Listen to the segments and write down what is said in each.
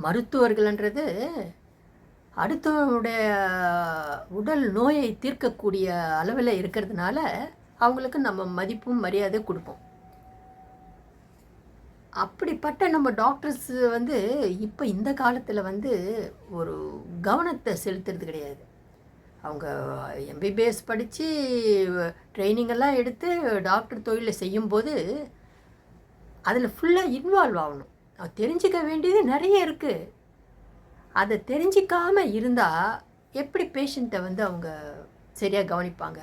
மருத்துவர்கள்ன்றது அடுத்தவனுடைய உடல் நோயை தீர்க்கக்கூடிய அளவில் இருக்கிறதுனால அவங்களுக்கு நம்ம மதிப்பும் மரியாதை கொடுப்போம். அப்படிப்பட்ட நம்ம டாக்டர்ஸ் இப்போ இந்த காலத்தில் ஒரு கவனத்தை செலுத்துறது கிடையாது. அவங்க எம்பிபிஎஸ் படித்து ட்ரைனிங்கெல்லாம் எடுத்து டாக்டர் தொழிலை செய்யும்போது அதில் ஃபுல்லாக இன்வால்வ் ஆகணும். தெரிஞ்சிக்க வேண்டியது நிறைய இருக்குது. அதை தெரிஞ்சிக்காமல் இருந்தால் எப்படி பேஷண்ட்டை அவங்க சரியாக கவனிப்பாங்க?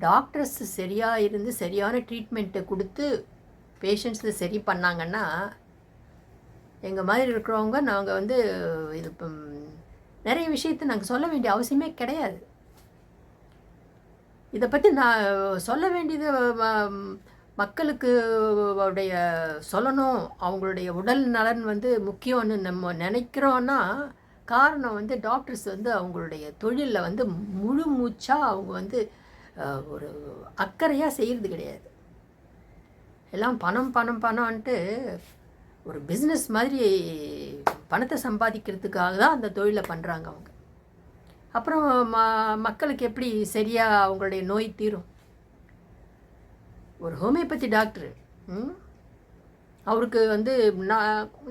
டாக்டர்ஸ் சரியாக இருந்து சரியான ட்ரீட்மெண்ட்டை கொடுத்து பேஷண்ட்ஸை சரி பண்ணாங்கன்னா, எங்கள் மாதிரி இருக்கிறவங்க நாங்கள் இது இப்போ நிறைய விஷயத்தை நாங்கள் சொல்ல வேண்டிய அவசியமே கிடையாது. இதை பற்றி நான் சொல்ல வேண்டியது மக்களுக்கு உடைய சொல்லணும். அவங்களுடைய உடல் நலன் முக்கியம்னு நம்ம நினைக்கிறோன்னா காரணம் டாக்டர்ஸ் அவங்களுடைய தொழிலில் முழு மூச்சாக அவங்க ஒரு அக்கறையாக செய்கிறது கிடையாது. எல்லாம் பணம் பணம் பணம்ன்ட்டு ஒரு பிஸ்னஸ் மாதிரி பணத்தை சம்பாதிக்கிறதுக்காக தான் அந்த தொழிலை பண்ணுறாங்க அவங்க. அப்புறம் மக்களுக்கு எப்படி சரியாக அவங்களுடைய நோய் தீரும்? ஒரு ஹோமியோபதி டாக்டரு அவருக்கு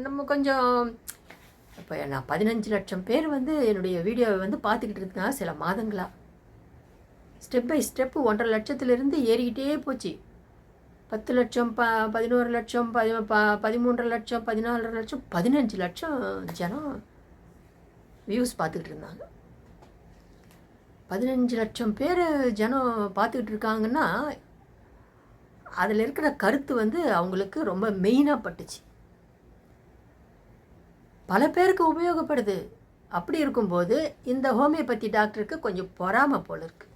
நம்ம கொஞ்சம் இப்போ நான் 15 லட்சம் பேர் என்னுடைய வீடியோவை பார்த்துக்கிட்டு இருக்கேன் சில மாதங்களாக. ஸ்டெப் பை ஸ்டெப்பு 1.5 லட்சத்துலேருந்து ஏறிக்கிட்டே போச்சு. 10 லட்சம் 11 லட்சம் 13 லட்சம் 14 லட்சம் 15 லட்சம் ஜனம் வியூஸ் பார்த்துக்கிட்டு இருந்தாங்க. 15 லட்சம் பேர் ஜனம் பார்த்துக்கிட்டு இருக்காங்கன்னா அதில் இருக்கிற கருத்து அவங்களுக்கு ரொம்ப மெயினாக பட்டுச்சு. பல பேருக்கு உபயோகப்படுது. அப்படி இருக்கும்போது இந்த ஹோமியோபதி டாக்டருக்கு கொஞ்சம் பொறாமை போல இருக்குது.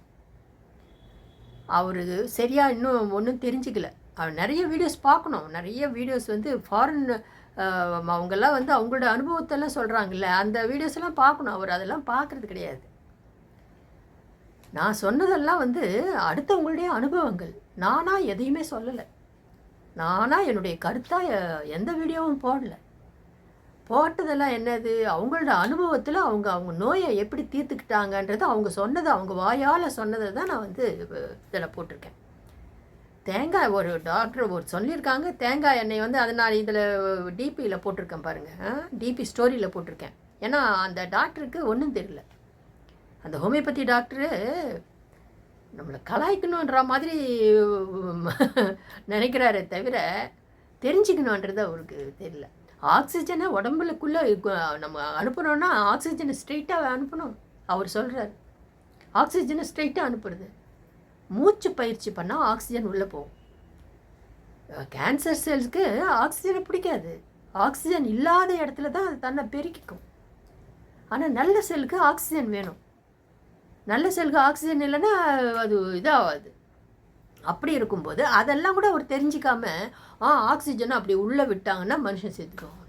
அவரு சரியாக இன்னும் ஒன்றும் தெரிஞ்சிக்கல. அவர் நிறைய வீடியோஸ் பார்க்கணும். நிறைய வீடியோஸ் ஃபாரின் அவங்கெல்லாம் அவங்களோட அனுபவத்தெல்லாம் சொல்கிறாங்கல்ல, அந்த வீடியோஸ் எல்லாம் பார்க்கணும். அவர் அதெல்லாம் பார்க்குறது கிடையாது. நான் சொன்னதெல்லாம் அடுத்தவங்களுடைய அனுபவங்கள். நானாக எதையுமே சொல்லலை. நானாக என்னுடைய கருத்தாக எந்த வீடியோவும் போடலை. போட்டதெல்லாம் என்னது, அவங்களோட அனுபவத்தில் அவங்க நோயை எப்படி தீர்த்துக்கிட்டாங்கன்றது அவங்க சொன்னதை, அவங்க வாயால் சொன்னதை தான் நான் இதில் போட்டிருக்கேன். தேங்காய் ஒரு டாக்டர் சொல்லியிருக்காங்க, தேங்காய் எண்ணெய் அதை நான் இதில் டிபியில் போட்டிருக்கேன் பாருங்கள். டிபி ஸ்டோரியில் போட்டிருக்கேன். ஏன்னா அந்த டாக்டருக்கு ஒன்றும் தெரியல. அந்த ஹோமியோபதி டாக்டரு நம்மளை கலாய்க்கணுன்ற மாதிரி நினைக்கிறாரே தவிர தெரிஞ்சுக்கணுன்றது அவருக்கு தெரியல. ஆக்சிஜனை உடம்புக்குள்ளே நம்ம அனுப்புனோன்னா ஆக்சிஜனை ஸ்ட்ரெயிட்டாக அனுப்பணும். அவர் சொல்கிறார் ஆக்சிஜனை ஸ்ட்ரெயிட்டாக அனுப்புறது. மூச்சு பயிற்சி பண்ணால் ஆக்சிஜன் உள்ளே போகும். கேன்சர் செல்ஸ்க்கு ஆக்சிஜனை பிடிக்காது. ஆக்சிஜன் இல்லாத இடத்துல தான் அது தன்னை பெருக்கிக்கும். ஆனால் நல்ல செல்லுக்கு ஆக்சிஜன் வேணும். நல்ல செல்லுக்கு ஆக்சிஜன் இல்லைன்னா அது இதாகாது. அப்படி இருக்கும்போது அதெல்லாம் கூட அவர் தெரிஞ்சிக்காம ஆக்சிஜனை அப்படி உள்ளே விட்டாங்கன்னா மனுஷன் சேர்த்துக்குவாங்க.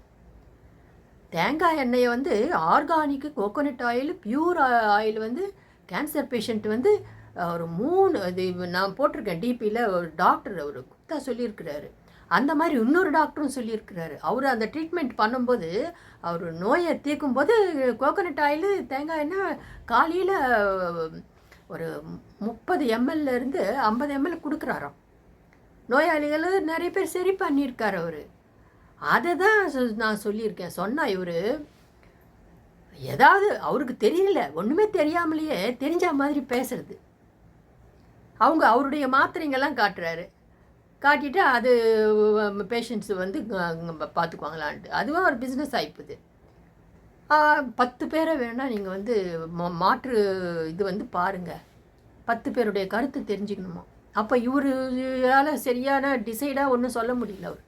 தேங்காய் எண்ணெயை organic coconut oil, pure oil cancer patient ஒரு 3 இது நான் போட்டிருக்கேன் டிபியில். ஒரு டாக்டர் அவர் குப்தா சொல்லியிருக்கிறாரு. அந்த மாதிரி இன்னொரு டாக்டரும் சொல்லியிருக்கிறாரு. அவர் அந்த ட்ரீட்மெண்ட் பண்ணும்போது அவர் நோயை தீர்க்கும்போது கோகோனட் ஆயில் தேங்காய் எண்ணெய் காலையில் ஒரு 30 ml-லேருந்து 50 ml கொடுக்குறாராம். நோயாளிகள் நிறைய பேர் சரி பண்ணியிருக்கார் அவர். அதை தான் நான் சொல்லியிருக்கேன். சொன்னால் இவர் ஏதாவது அவருக்கு தெரியல, ஒன்றுமே தெரியாமலேயே தெரிஞ்ச மாதிரி பேசுறது. அவருடைய மாத்திரைங்கெல்லாம் காட்டுறாரு. காட்டிட்டு அது பேஷண்ட்ஸ் பார்த்துக்குவாங்களான்ட்டு அதுவும் ஒரு பிஸ்னஸ் ஆகிப்புது. 10 பேரை வேணால் நீங்கள் மாற்று இது பாருங்கள். 10 பேருடைய கருத்து தெரிஞ்சுக்கணுமா? அப்போ இவரால் சரியான டிசைடாக ஒன்றும் சொல்ல முடியல. அவர்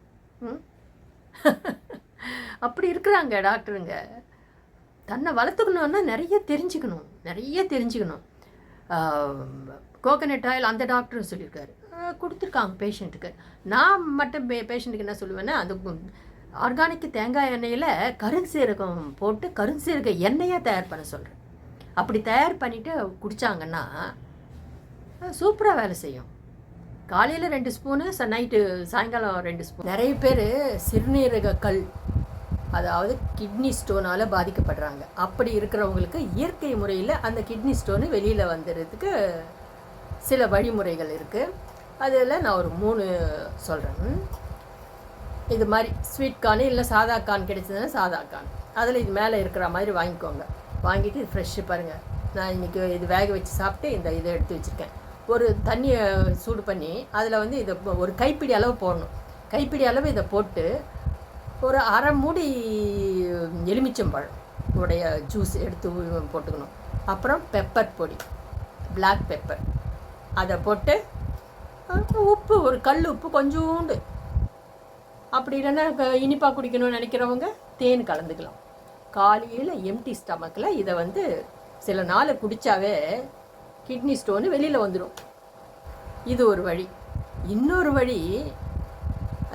அப்படி இருக்கிறாங்க டாக்டருங்க. தன்னை வளர்த்துக்கணுன்னா நிறைய தெரிஞ்சுக்கணும். கோகனட் ஆயில் அந்த டாக்டரும் சொல்லியிருக்காரு, கொடுத்துருக்காங்க பேஷண்ட்டுக்கு. நான் மட்டும் பேஷண்ட்டுக்கு என்ன சொல்லுவேன்னா, அந்த ஆர்கானிக் தேங்காய் எண்ணெயில் கருஞ்சீரகம் போட்டு கருஞ்சீரக எண்ணெயாக தயார் பண்ண சொல்கிறேன். அப்படி தயார் பண்ணிவிட்டு குடித்தாங்கன்னா சூப்பராக வேலை செய்யும். காலையில் 2 ஸ்பூனு, நைட்டு சாயங்காலம் 2 ஸ்பூன். நிறைய பேர் சிறுநீரக கல் அதாவது கிட்னி ஸ்டோனால் பாதிக்கப்படுறாங்க. அப்படி இருக்கிறவங்களுக்கு இயற்கை முறையில் அந்த கிட்னி ஸ்டோனு வெளியில் வந்துடுறதுக்கு சில வழிமுறைகள் இருக்குது. அதில் நான் ஒரு 3 சொல்கிறேன். இது மாதிரி ஸ்வீட் கார்னு இல்லை சாதா கார்ன் கிடைச்சதுன்னா சாதா கார்ன், அதில் இது மேலே இருக்கிற மாதிரி வாங்கிக்கோங்க. வாங்கிட்டு இது ஃப்ரெஷ்ஷு பாருங்கள். நான் இன்றைக்கி இது வேக வச்சு சாப்பிட்டு இதை எடுத்து வச்சுருக்கேன். ஒரு தண்ணியை சூடு பண்ணி அதில் வந்து இதை ஒரு கைப்பிடி அளவு போடணும். கைப்பிடி அளவு இதை போட்டு ஒரு அரை மூடி எலுமிச்சம்பழம் உடைய ஜூஸ் எடுத்து போட்டுக்கணும். அப்புறம் பெப்பர் பொடி, பிளாக் பெப்பர் அதை போட்டு, உப்பு ஒரு கல் உப்பு கொஞ்சோண்டு, அப்படி இல்லைன்னா இனிப்பாக குடிக்கணும்னு நினைக்கிறவங்க தேன் கலந்துக்கலாம். காலையில் எம்டி ஸ்டமக்கில் இதை வந்து சில நாள் குடித்தாவே கிட்னி ஸ்டோனு வெளியில் வந்துடும். இது ஒரு வழி. இன்னொரு வழி,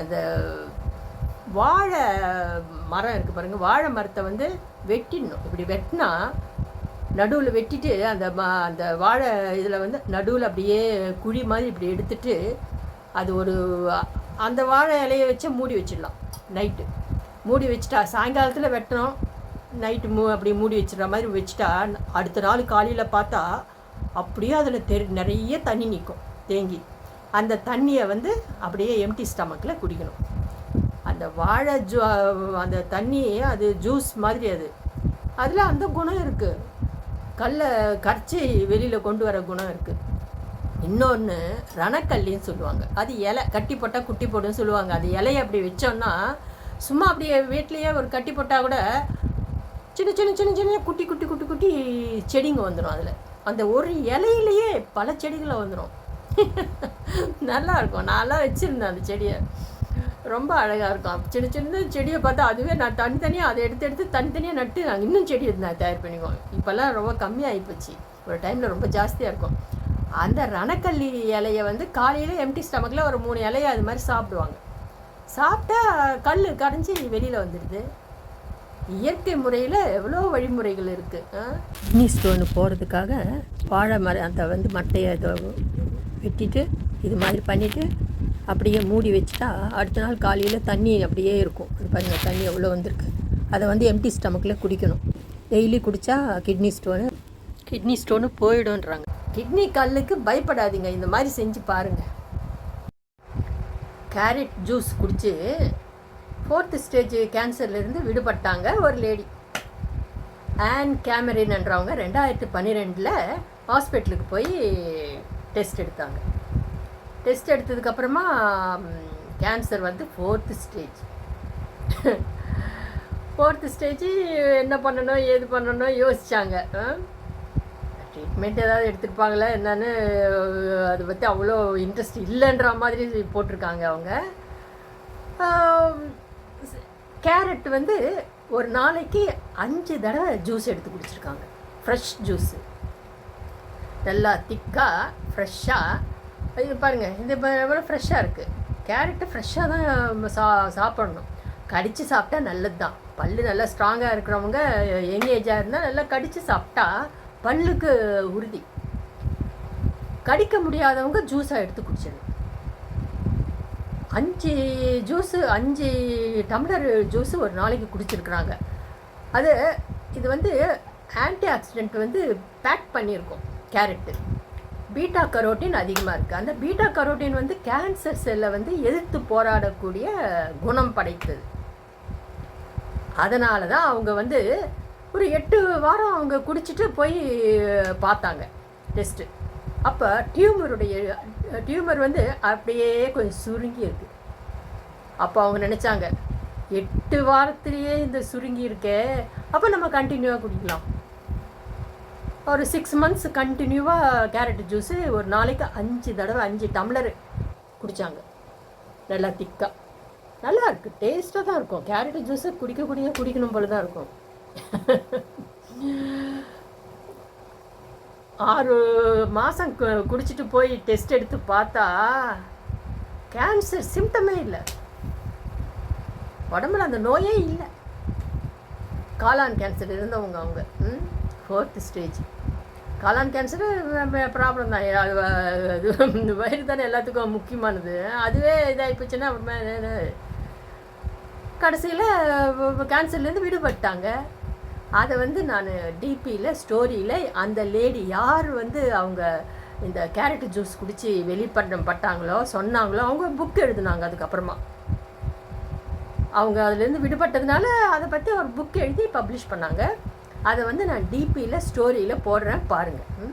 அந்த வாழை மரம் இருக்குது பாருங்கள், வாழை மரத்தை வந்து வெட்டிடணும். இப்படி வெட்டினா நடுவில் வெட்டிட்டு அந்த வாழை இதில் வந்து நடுவில் அப்படியே குழி மாதிரி இப்படி எடுத்துட்டு அது ஒரு அந்த வாழை இலையை வச்சு மூடி வச்சிடலாம். நைட்டு மூடி வச்சுட்டா, சாயங்காலத்தில் வெட்டணும், நைட்டு அப்படி மூடி வச்சிடுற மாதிரி வச்சுட்டா அடுத்த நாள் காலையில் பார்த்தா அப்படியே அதில் நிறைய தண்ணி நிற்கும் தேங்கி. அந்த தண்ணியை வந்து அப்படியே எம்டி ஸ்டமக்கில் குடிக்கணும். அந்த வாழை அந்த தண்ணி அது ஜூஸ் மாதிரி, அதில் அந்த குணம் இருக்குது. கல்லை கரைச்சி வெளியில் கொண்டு வர குணம் இருக்குது. இன்னொன்று ரணக்கல்லின்னு சொல்லுவாங்க. அது இலை கட்டி போட்டால் குட்டி போடுன்னு சொல்லுவாங்க. அது இலையை அப்படி வச்சோன்னா சும்மா அப்படியே வீட்லேயே ஒரு கட்டி போட்டால் கூட சின்ன சின்ன சின்ன சின்ன குட்டி குட்டி குட்டி குட்டி செடிங்க வந்துடும். அதில் அந்த ஒரு இலையிலேயே பல செடிகளை வந்துடும். நல்லா இருக்கும். நான்லாம் வச்சுருந்தேன் அந்த செடியை, ரொம்ப அழகாக இருக்கும். சின்ன சின்ன செடியை பார்த்தா அதுவே நான் தனித்தனியாக அதை எடுத்து தனித்தனியாக நட்டு நாங்கள் இன்னும் செடி நான் தயார் பண்ணிக்குவோம். இப்போல்லாம் ரொம்ப கம்மியாகிப்போச்சு. ஒரு டைமில் ரொம்ப ஜாஸ்தியாக இருக்கும். அந்த ரணக்கல்லி இலையை வந்து காலையில் எம்டி ஸ்டமக்கில் ஒரு 3 இலையை அது மாதிரி சாப்பிடுவாங்க. சாப்பிட்டா கல் கரைஞ்சி வெளியில் வந்துடுது. இயற்கை முறையில் எவ்வளோ வழிமுறைகள் இருக்குது. கிட்னி ஸ்டோனு போகிறதுக்காக வாழை மரம் அந்த வந்து மட்டையை வெட்டிட்டு இது மாதிரி பண்ணிவிட்டு அப்படியே மூடி வச்சுட்டா அடுத்த நாள் காலையில் தண்ணி அப்படியே இருக்கும். அது பாருங்கள், தண்ணி எவ்வளோ வந்திருக்கு. அதை வந்து எம்டி ஸ்டமக்கில் குடிக்கணும். டெய்லி குடித்தா கிட்னி ஸ்டோனு போயிடும்ன்றாங்க. கிட்னி கல்லுக்கு பயப்படாதீங்க, இந்த மாதிரி செஞ்சு பாருங்கள். கேரட் ஜூஸ் குடித்து 4th ஸ்டேஜ் கேன்சர்லேருந்து விடுபட்டாங்க ஒரு லேடி. ஆன் கேமரின்ன்றவங்க 2012 ஹாஸ்பிட்டலுக்கு போய் டெஸ்ட் எடுத்தாங்க. டெஸ்ட் எடுத்ததுக்கப்புறமா கேன்சர் வந்து 4th ஸ்டேஜ். 4th ஸ்டேஜ் என்ன பண்ணணும் ஏது பண்ணணும் யோசித்தாங்க. ட்ரீட்மெண்ட் ஏதாவது எடுத்துருப்பாங்களா என்னன்னு அதை பற்றி அவ்வளோ இன்ட்ரெஸ்ட் இல்லைன்ற மாதிரி போட்டிருக்காங்க அவங்க. கேரட் வந்து ஒரு நாளைக்கு 5 தடவை ஜூஸ் எடுத்து குடிச்சிருக்காங்க. ஃப்ரெஷ் ஜூஸு, நல்லா திக்காக ஃப்ரெஷ்ஷாக. இது பாருங்கள், இது எவ்வளோ ஃப்ரெஷ்ஷாக இருக்குது. கேரட்டு ஃப்ரெஷ்ஷாக தான் சாப்பிடணும். கடித்து சாப்பிட்டா நல்லது தான். பல் நல்லா ஸ்ட்ராங்காக இருக்கிறவங்க யங் ஏஜாக இருந்தால் நல்லா கடித்து சாப்பிட்டா பல்லுக்கு உறுதி. கடிக்க முடியாதவங்க ஜூஸாக எடுத்து குடிச்சிடணும். 5 டம்ளர் ஜூஸு ஒரு நாளைக்கு குடிச்சிருக்கிறாங்க. இது வந்து ஆன்டி ஆக்சிடென்ட் வந்து பேக் பண்ணியிருக்கோம். கேரட்டு பீட்டா கரோட்டின் அதிகமாக இருக்குது. அந்த பீட்டா கரோட்டின் வந்து கேன்சர் செல்லை வந்து எதிர்த்து போராடக்கூடிய குணம் படைத்தது. அதனால தான் அவங்க வந்து ஒரு 8 வாரம் அவங்க குடிச்சிட்டு போய் பார்த்தாங்க டெஸ்ட்டு. அப்போ டியூமர் வந்து அப்படியே கொஞ்சம் சுருங்கி இருக்குது. அப்போ அவங்க நினச்சாங்க, 8 வாரத்துலேயே இந்த சுருங்கி இருக்கே, அப்போ நம்ம கண்டினியூவாக குடிக்கலாம். ஒரு 6 months கண்டினியூவாக கேரட் ஜூஸு ஒரு நாளைக்கு 5 தடவை 5 டம்ளர் குடித்தாங்க. நல்லா திக்காக நல்லா இருக்குது, டேஸ்ட்டாக தான் இருக்கும். கேரட் ஜூஸு குடிக்கணும் போல தான் இருக்கும். 6 மாதம் குடிச்சிட்டு போய் டெஸ்ட் எடுத்து பார்த்தா கேன்சர் சிம்டமே இல்லை, உடம்புல அந்த நோயே இல்லை. காளான் கேன்சர் இருந்தவங்க அவங்க 4th ஸ்டேஜ். காளான் கேன்சரு ப்ராப்ளம் தான். அது வயிறு தானே எல்லாத்துக்கும் முக்கியமானது. அதுவே இதாகி போச்சுன்னா அப்புறமா கடைசியில் கேன்சர்லேருந்து விடுபட்டாங்க. அதை வந்து நான் டிபியில் ஸ்டோரியில் அந்த லேடி யார் வந்து அவங்க இந்த கேரட் ஜூஸ் குடித்து வெளிப்பட்டாங்களோ சொன்னாங்களோ அவங்க புக் எழுதுனாங்க. அதுக்கப்புறமா அவங்க அதுலேருந்து விடுபட்டதுனால அதை பற்றி ஒரு புக் எழுதி பப்ளிஷ் பண்ணாங்க. அதை வந்து நான் டிபியில் ஸ்டோரியில் போடுறேன் பாருங்கள்.